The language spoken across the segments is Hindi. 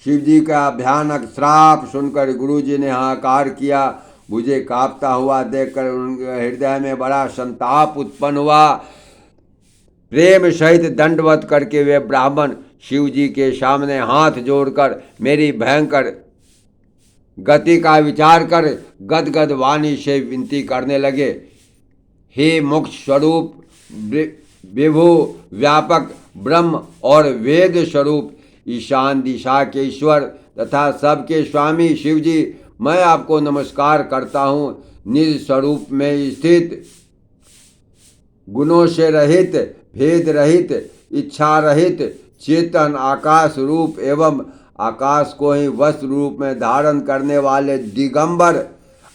शिव जी का भयानक श्राप सुनकर गुरुजी ने हाहाकार किया। मुझे कांपता हुआ देखकर उनके हृदय में बड़ा संताप उत्पन्न हुआ। प्रेम सहित दंडवत करके वे ब्राह्मण शिव जी के सामने हाथ जोड़कर मेरी भयंकर गति का विचार कर गदगद वाणी से विनती करने लगे। हे मोक्ष स्वरूप, विभु, व्यापक ब्रह्म और वेद स्वरूप, ईशान दिशा के ईश्वर तथा सबके स्वामी शिव जी, मैं आपको नमस्कार करता हूँ। निज स्वरूप में स्थित, गुणों से रहित, भेद रहित, इच्छा रहित, चेतन आकाश रूप एवं आकाश को ही वस्त्र रूप में धारण करने वाले दिगंबर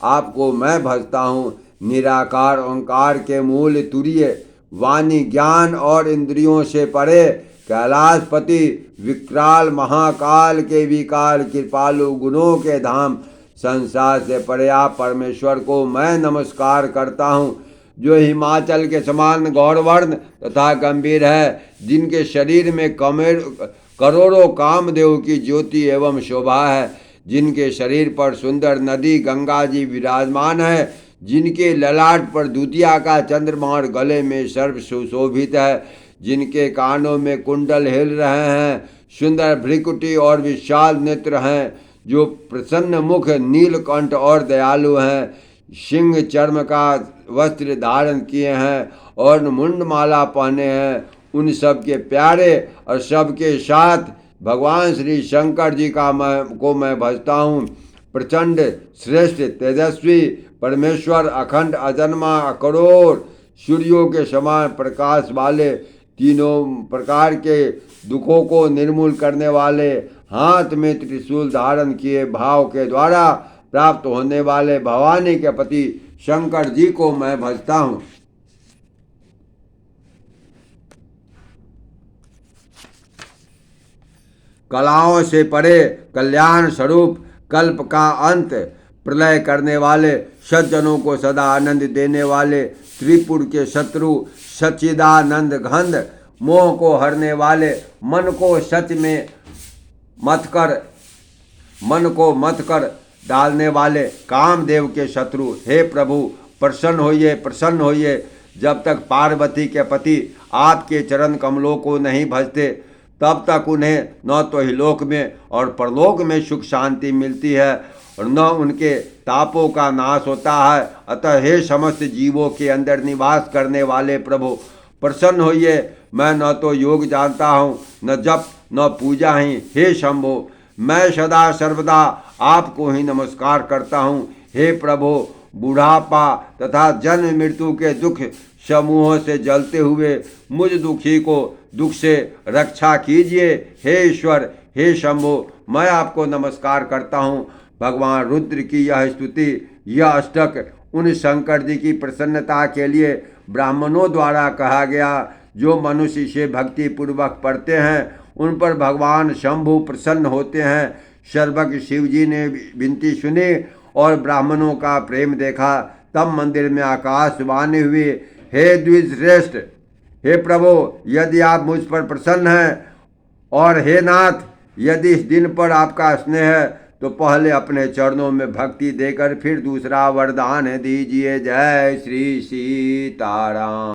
आपको मैं भजता हूँ। निराकार ओंकार के मूल तुरीय, वाणी ज्ञान और इंद्रियों से परे, कैलाशपति, विकराल महाकाल के विकार, कृपालु गुणों के धाम, संसार से परे आप परमेश्वर को मैं नमस्कार करता हूँ, जो हिमाचल के समान गौरवर्ण तथा गंभीर है, जिनके शरीर में करोड़ों कामदेव की ज्योति एवं शोभा है, जिनके शरीर पर सुंदर नदी गंगा जी विराजमान है, जिनके ललाट पर द्वितीया का चंद्रमा और गले में सर्व सुशोभित है, जिनके कानों में कुंडल हिल रहे हैं, सुंदर भ्रिकुटी और विशाल नेत्र हैं, जो प्रसन्न मुख, नीलकंठ और दयालु हैं, सिंह चर्म का वस्त्र धारण किए हैं और मुंडमाला पहने हैं, उन सब के प्यारे और सबके साथ भगवान श्री शंकर जी को मैं भजता हूँ। प्रचंड, श्रेष्ठ, तेजस्वी परमेश्वर, अखंड, अजन्मा, अकरोड़, सूर्यों के समान प्रकाश वाले, तीनों प्रकार के दुखों को निर्मूल करने वाले, हाथ में त्रिशूल धारण किए भाव के द्वारा प्राप्त होने वाले भवानी के पति शंकर जी को मैं भजता हूँ। कलाओं से परे, कल्याण स्वरूप, कल्प का अंत, प्रलय करने वाले, सज्जनों को सदा आनंद देने वाले, त्रिपुर के शत्रु, सच्चिदानंद घंद, मोह को हरने वाले, मन को मत कर डालने वाले, कामदेव के शत्रु, हे प्रभु प्रसन्न होइए, प्रसन्न होइए। जब तक पार्वती के पति आपके चरण कमलों को नहीं भजते, तब तक उन्हें न तो इहलोक में और परलोक में सुख शांति मिलती है और न उनके तापों का नाश होता है। अतः हे समस्त जीवों के अंदर निवास करने वाले प्रभु, प्रसन्न होइए। मैं न तो योग जानता हूँ, न जप, न पूजा ही। हे शंभो, मैं सदा सर्वदा आपको ही नमस्कार करता हूँ। हे प्रभु, बुढ़ापा तथा जन्म मृत्यु के दुख समूहों से जलते हुए मुझ दुखी को दुख से रक्षा कीजिए। हे ईश्वर, हे शंभो, मैं आपको नमस्कार करता हूँ। भगवान रुद्र की यह स्तुति, यह अष्टक उन शंकर जी की प्रसन्नता के लिए ब्राह्मणों द्वारा कहा गया, जो मनुष्य से भक्ति पूर्वक पढ़ते हैं उन पर भगवान शंभु प्रसन्न होते हैं। सर्वज्ञ शिव जी ने विनती सुनी और ब्राह्मणों का प्रेम देखा। तब मंदिर में आकाशवाणी हुई, हे द्विजश्रेष्ठ, हे प्रभु, यदि आप मुझ पर प्रसन्न हैं और हे नाथ, यदि इस दिन पर आपका स्नेह है, तो पहले अपने चरणों में भक्ति देकर फिर दूसरा वरदान दीजिए। जय श्री सीताराम।